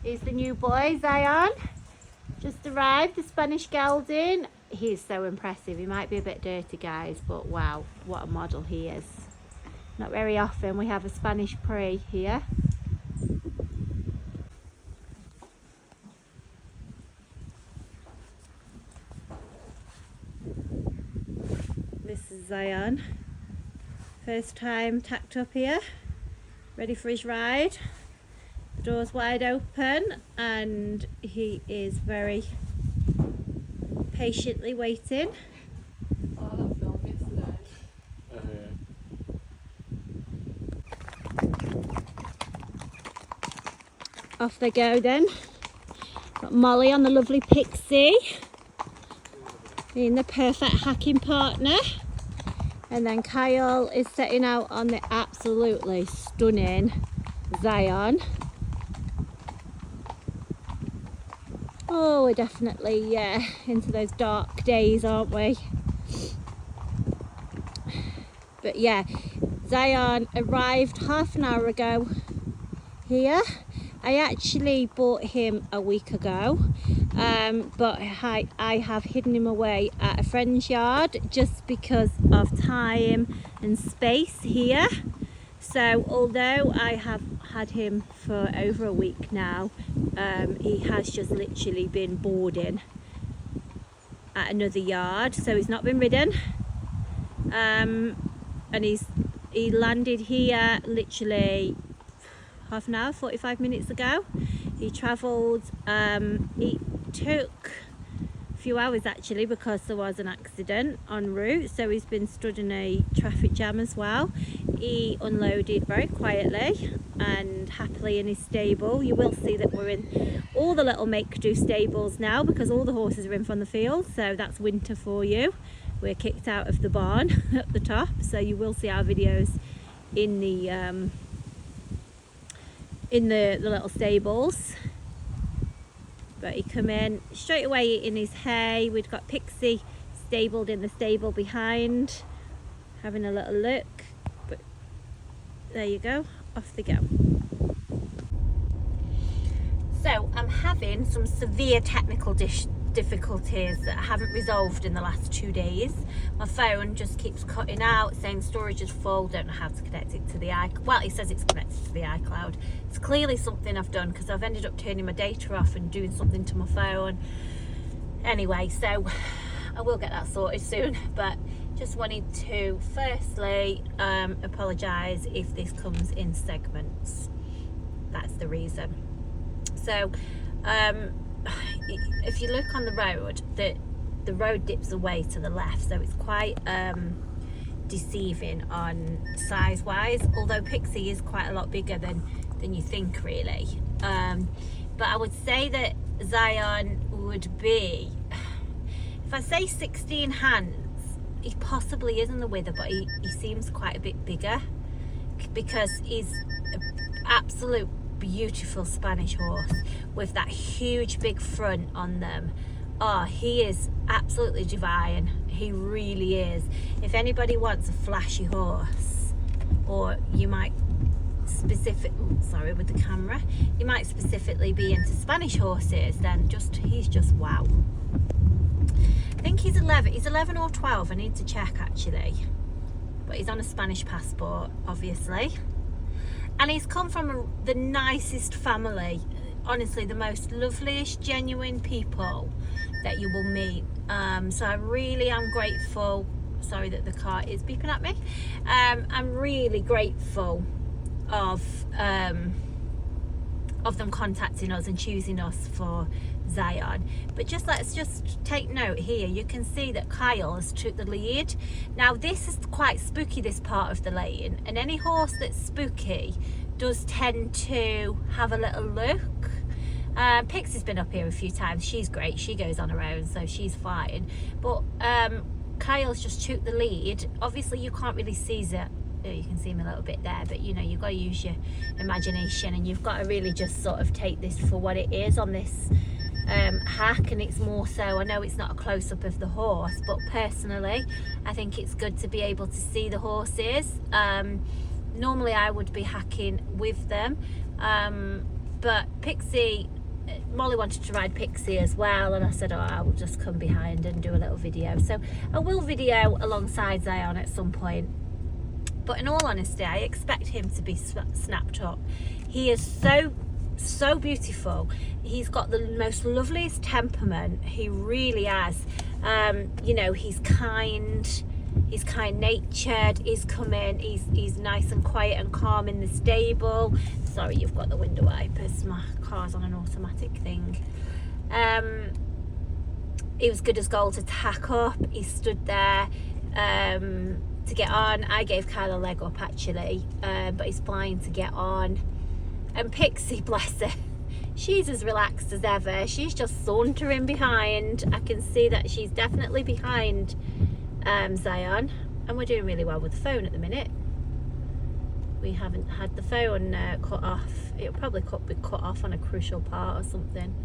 Here's the new boy, Zion. Just arrived, the Spanish gelding. He's so impressive. He might be a bit dirty, guys, but wow, what a model he is. Not very often we have a Spanish pre here. This is Zion. First time tacked up here, ready for his ride. The door's wide open and he is very patiently waiting. Oh, that film yesterday. Off they go then. Got Molly on the lovely Pixie, being the perfect hacking partner. And then Kyle is setting out on the absolutely stunning Zion. Oh, we're definitely into those dark days, aren't we? But yeah, Zion arrived half an hour ago here. I actually bought him a week ago, but I have hidden him away at a friend's yard just because of time and space here. So although I have had him for over a week now, he has just literally been boarding at another yard, so he's not been ridden. And he landed here literally half an hour, 45 minutes ago. He travelled, it took a few hours actually because there was an accident en route, so he's been stood in a traffic jam as well. He unloaded very quietly and happily in his stable. You will see that we're in all the little make-do stables now because all the horses are in from the field, so that's winter for you. We're kicked out of the barn at the top, so you will see our videos in the little stables. But he come in straight away eating his hay. We've got Pixie stabled in the stable behind, having a little look. But there you go, off they go. So I'm having some severe technical difficulties that I haven't resolved in the last 2 days. My phone just keeps cutting out, saying storage is full, don't know how to connect it to the iCloud. Well, it says it's connected to the iCloud. It's clearly something I've done because I've ended up turning my data off and doing something to my phone. Anyway, so I will get that sorted soon, but just wanted to firstly apologise if this comes in segments. That's the reason. So if you look on the road, the road dips away to the left, so it's quite deceiving on size wise, although Pixie is quite a lot bigger than you think really. But I would say that Zion would be, if I say 16 hands, he possibly is in the wither, but he seems quite a bit bigger because he's an absolute beautiful Spanish horse with that huge big front on them. Oh, he is absolutely divine. He really is. If anybody wants a flashy horse, or you might with the camera, you might specifically be into Spanish horses, then he's just wow. I think he's 11. He's 11 or 12. I need to check actually, but he's on a Spanish passport, obviously. And he's come from the nicest family, honestly, the most loveliest, genuine people that you will meet. So I really am grateful. Sorry that the car is beeping at me. I'm really grateful of them contacting us and choosing us for Zion. But let's just take note here. You can see that Kyle has took the lead. Now this is quite spooky, this part of the lane, and any horse that's spooky does tend to have a little look. Pixie's been up here a few times. She's great. She goes on her own, so she's fine. But Kyle's just took the lead. Obviously you can't really see it. You can see him a little bit there, but you know, you've got to use your imagination and you've got to really just sort of take this for what it is on this hack. And it's more so, I know it's not a close-up of the horse, but personally I think it's good to be able to see the horses. Normally I would be hacking with them, But Pixie, Molly wanted to ride Pixie as well, and I said, oh, I'll just come behind and do a little video. So I will video alongside Zion at some point. But in all honesty, I expect him to be snapped up. He is so beautiful. He's got the most loveliest temperament. He really has. You know, he's kind natured. He's come in, he's nice and quiet and calm in the stable. Sorry, you've got the window wipers, my car's on an automatic thing. He was good as gold to tack up. He stood there to get on. I gave Kyle a leg up actually, but he's flying to get on. And Pixie, bless her, she's as relaxed as ever. She's just sauntering behind. I can see that she's definitely behind Zion, and we're doing really well with the phone at the minute. We haven't had the phone cut off. It'll probably be cut off on a crucial part or something.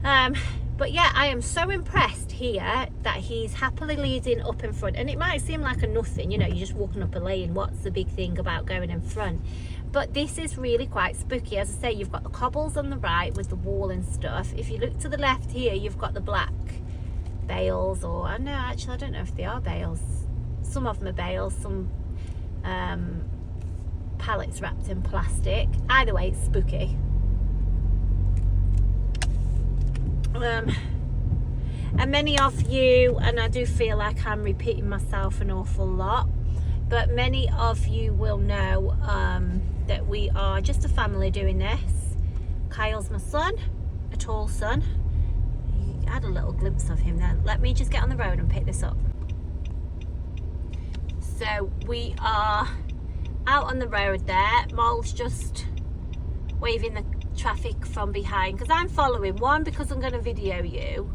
But yeah, I am so impressed here that he's happily leading up in front. And it might seem like a nothing, you know, you're just walking up a lane. What's the big thing about going in front? But this is really quite spooky. As I say, you've got the cobbles on the right with the wall and stuff. If you look to the left here, you've got the black bales, or no, actually I don't know if they are bales. Some of them are bales, some pallets wrapped in plastic. Either way, it's spooky. And many of you, and I do feel like I'm repeating myself an awful lot, but many of you will know that we are just a family doing this. Kyle's my son, a tall son. You had a little glimpse of him then. Let me just get on the road and pick this up. So we are out on the road there. Mol's just waving the traffic from behind because I'm following. One, because I'm going to video you,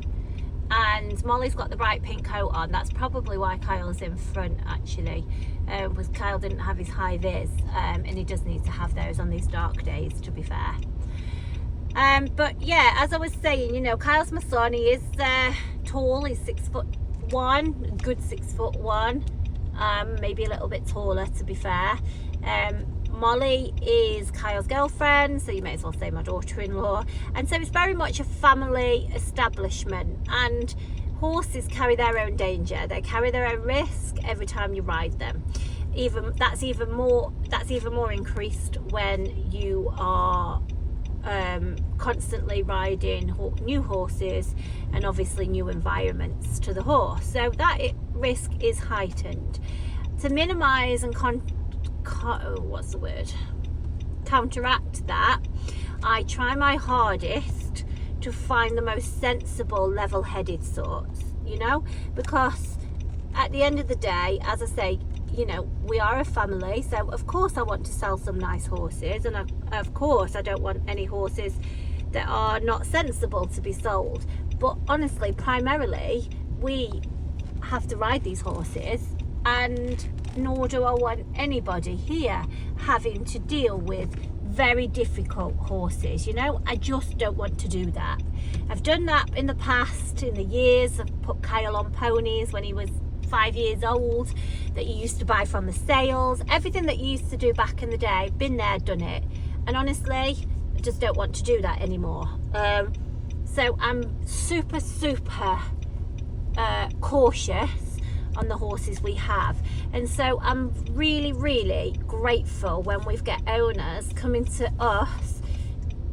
and Molly's got the bright pink coat on. That's probably why Kyle's in front actually, because Kyle didn't have his high vis, and he does need to have those on these dark days, to be fair. But yeah, as I was saying, you know, Kyle's my son. He is tall. He's 6'1", good 6'1", maybe a little bit taller, to be fair. Molly is Kyle's girlfriend, so you may as well say my daughter-in-law. And so it's very much a family establishment, and horses carry their own danger. They carry their own risk every time you ride them. That's even more increased when you are constantly riding new horses and obviously new environments to the horse. So that risk is heightened. To minimize and counteract that, I try my hardest to find the most sensible, level-headed sorts, you know, because at the end of the day, as I say, you know, we are a family, so of course I want to sell some nice horses, and of course I don't want any horses that are not sensible to be sold. But honestly, primarily we have to ride these horses, and nor do I want anybody here having to deal with very difficult horses, you know. I just don't want to do that. I've done that in the past, in the years. I've put Kyle on ponies when he was 5 years old that you used to buy from the sales. Everything that you used to do back in the day, been there, done it. And honestly, I just don't want to do that anymore. So I'm super cautious on the horses we have, and so I'm really grateful when we've got owners coming to us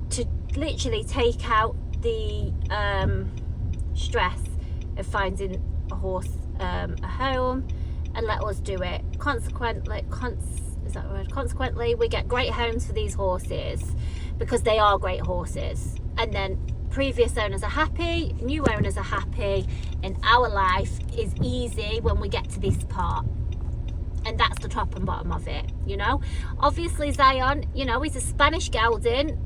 to literally take out the stress of finding a horse a home and let us do it. Consequently, we get great homes for these horses because they are great horses, and then previous owners are happy, new owners are happy, and our life is easy when we get to this part. And that's the top and bottom of it, you know. Obviously Zion, you know, he's a Spanish gelding.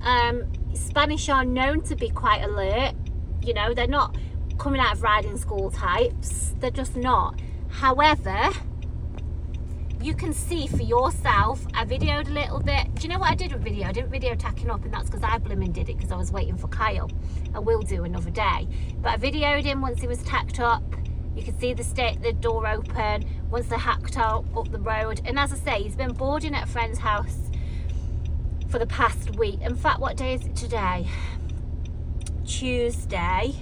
Spanish are known to be quite alert, you know. They're not coming out of riding school types, they're just not. However, you can see for yourself. I videoed a little bit. Do you know what I did with video? I didn't video tacking up, and that's because I blooming did it because I was waiting for Kyle. I will do another day, but I videoed him once he was tacked up. You can see the door open once they hacked out up the road. And as I say, he's been boarding at a friend's house for the past week. In fact, what day is it today? Tuesday.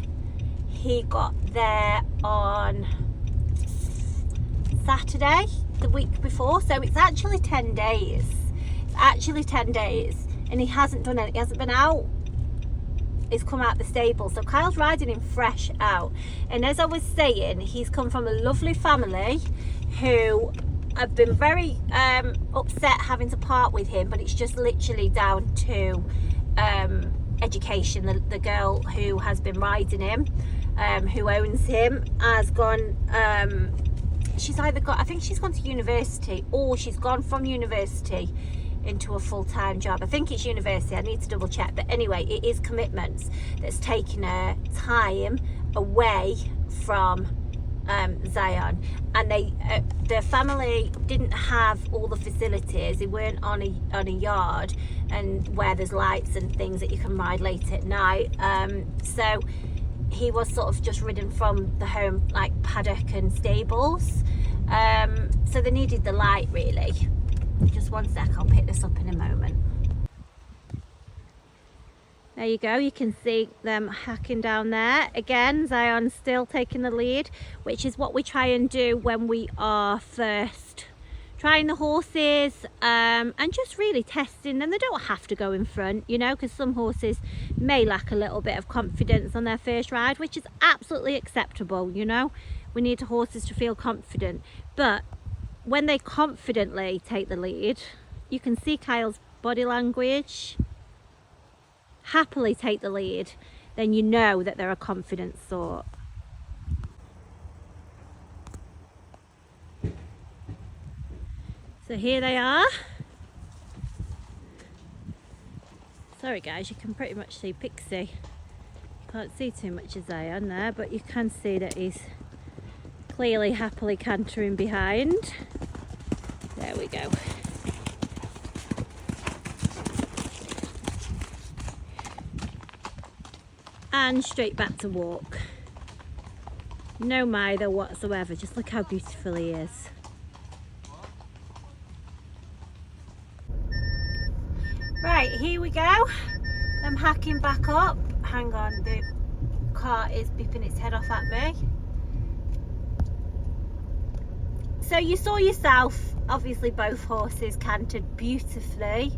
He got there on Saturday, the week before, so it's actually 10 days. It's actually 10 days, and he hasn't done it. He hasn't been out. He's come out the stable, so Kyle's riding him fresh out. And as I was saying, he's come from a lovely family who have been very upset having to part with him, but it's just literally down to education. The girl who has been riding him, who owns him, has gone, she's either got, I think she's gone to university, or she's gone from university into a full-time job. I think it's university, I need to double check, but anyway, it is commitments that's taken her time away from Zion. And the family didn't have all the facilities. They weren't on a yard and where there's lights and things that you can ride late at night, so he was sort of just ridden from the home, like paddock and stables, so they needed the light really. Just one sec, I'll pick this up in a moment. There you go, you can see them hacking down there. Again, Zion's still taking the lead, which is what we try and do when we are first trying the horses, and just really testing them. They don't have to go in front, you know, because some horses may lack a little bit of confidence on their first ride, which is absolutely acceptable, you know. We need horses to feel confident, but when they confidently take the lead, you can see Kyle's body language, happily take the lead, then you know that they're a confident sort. So here they are. Sorry guys, you can pretty much see Pixie. You can't see too much of Zion there, but you can see that he's clearly happily cantering behind. There we go. And straight back to walk. No mither whatsoever, just look how beautiful he is. Right, here we go. I'm hacking back up. Hang on, the car is beeping its head off at me. So you saw yourself, obviously both horses cantered beautifully,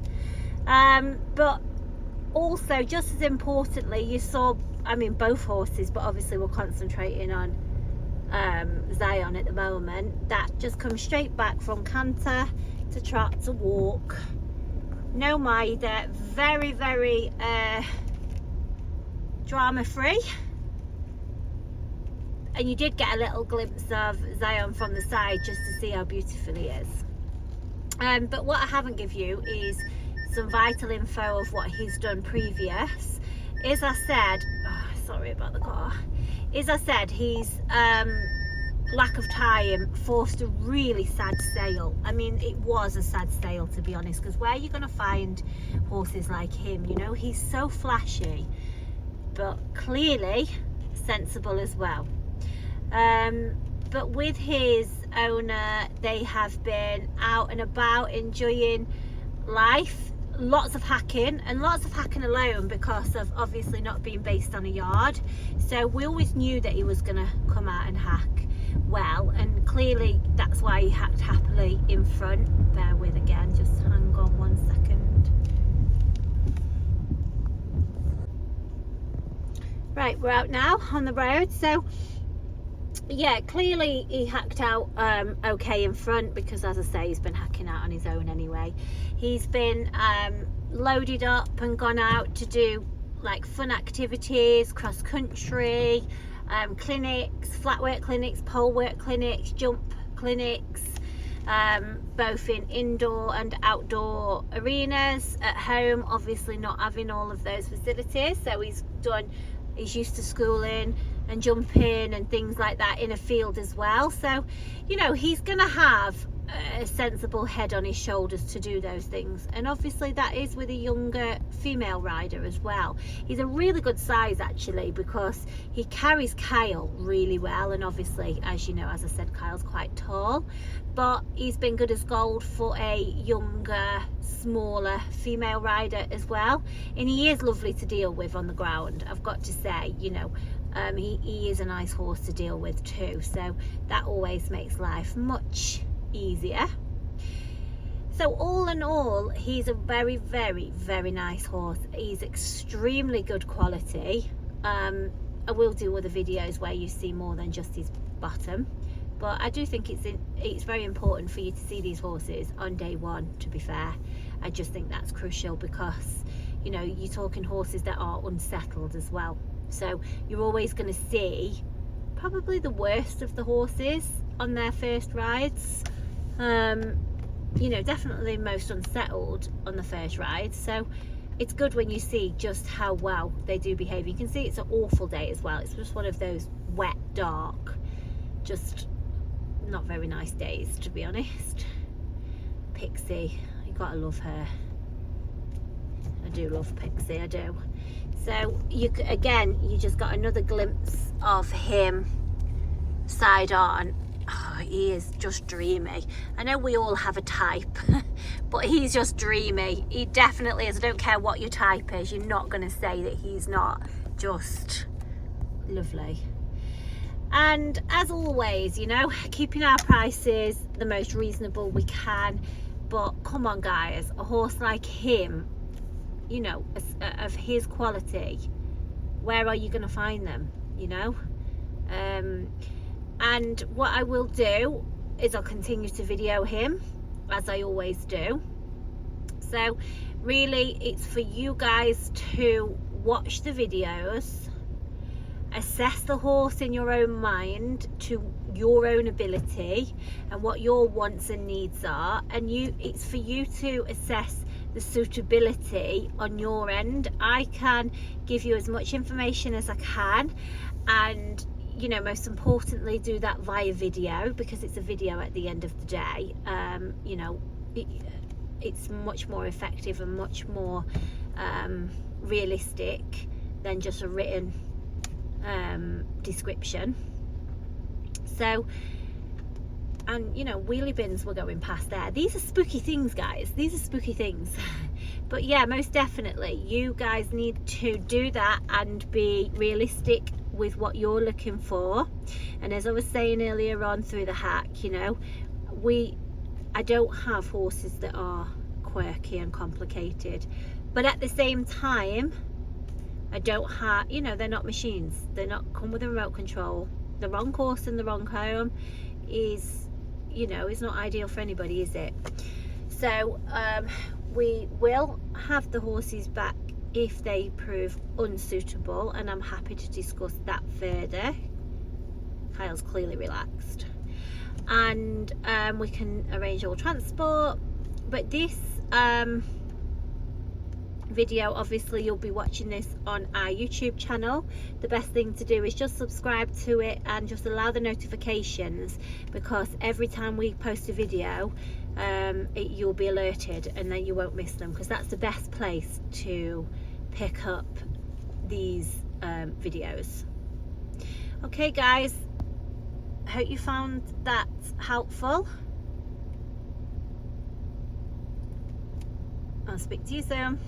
but also just as importantly you saw, I mean both horses, but obviously we're concentrating on Zion at the moment, that just comes straight back from canter to trot to walk. No mither, very drama free. And you did get a little glimpse of Zion from the side just to see how beautiful he is. But what I haven't give you is some vital info of what he's done previous. As I said, sorry about the car. As I said, he's lack of time forced a really sad sale. I mean, it was a sad sale to be honest, because where are you going to find horses like him? You know, he's so flashy, but clearly sensible as well. But with his owner, they have been out and about enjoying life, lots of hacking, and lots of hacking alone because of obviously not being based on a yard. So we always knew that he was going to come out and hack well, and clearly that's why he hacked happily in front. Bear with again, just hang on 1 second. Right, we're out now on the road. So yeah, clearly he hacked out okay in front, because as I say, he's been hacking out on his own anyway. He's been loaded up and gone out to do like fun activities, cross country, clinics, flat work clinics, pole work clinics, jump clinics, both in indoor and outdoor arenas. At home, obviously not having all of those facilities, so he's used to schooling and jumping and things like that in a field as well. So, you know, he's gonna have a sensible head on his shoulders to do those things, and obviously that is with a younger female rider as well. He's a really good size actually, because he carries Kyle really well, and obviously, as you know, as I said, Kyle's quite tall, but he's been good as gold for a younger, smaller female rider as well, and he is lovely to deal with on the ground, I've got to say. You know, he is a nice horse to deal with too, so that always makes life much easier. So all in all, he's a very, very, very nice horse. He's extremely good quality. I will do other videos where you see more than just his bottom, but I do think it's very important for you to see these horses on day one, to be fair. I just think that's crucial because, you know, you're talking horses that are unsettled as well. So you're always going to see probably the worst of the horses on their first rides. You know, definitely most unsettled on the first ride. So it's good when you see just how well they do behave. You can see it's an awful day as well. It's just one of those wet, dark, just not very nice days, to be honest. Pixie, you gotta love her. I do love Pixie, I do. So you just got another glimpse of him side on. Oh, he is just dreamy. I know we all have a type, but he's just dreamy. He definitely is. I don't care what your type is, you're not going to say that he's not just lovely. And as always, you know, keeping our prices the most reasonable we can. But come on guys, a horse like him, you know, of his quality, where are you going to find them, you know? And what I will do is I'll continue to video him, as I always do. So really it's for you guys to watch the videos, assess the horse in your own mind to your own ability and what your wants and needs are, and it's for you to assess the suitability on your end. I can give you as much information as I can, and you know, most importantly, do that via video, because it's a video at the end of the day. You know, it's much more effective and much more realistic than just a written description. So, and you know, wheelie bins were going past there. These are spooky things, guys. These are spooky things. But yeah, most definitely you guys need to do that and be realistic with what you're looking for. And as I was saying earlier on through the hack, you know, I don't have horses that are quirky and complicated, but at the same time I don't have, you know, they're not machines. They're not come with a remote control. The wrong horse in the wrong home is, you know, is not ideal for anybody, is it? So we will have the horses back if they prove unsuitable, and I'm happy to discuss that further. Kyle's clearly relaxed, and we can arrange all transport. But this video, obviously you'll be watching this on our YouTube channel. The best thing to do is just subscribe to it and just allow the notifications, because every time we post a video you'll be alerted, and then you won't miss them, because that's the best place to pick up these videos. Okay guys, I hope you found that helpful. I'll speak to you soon.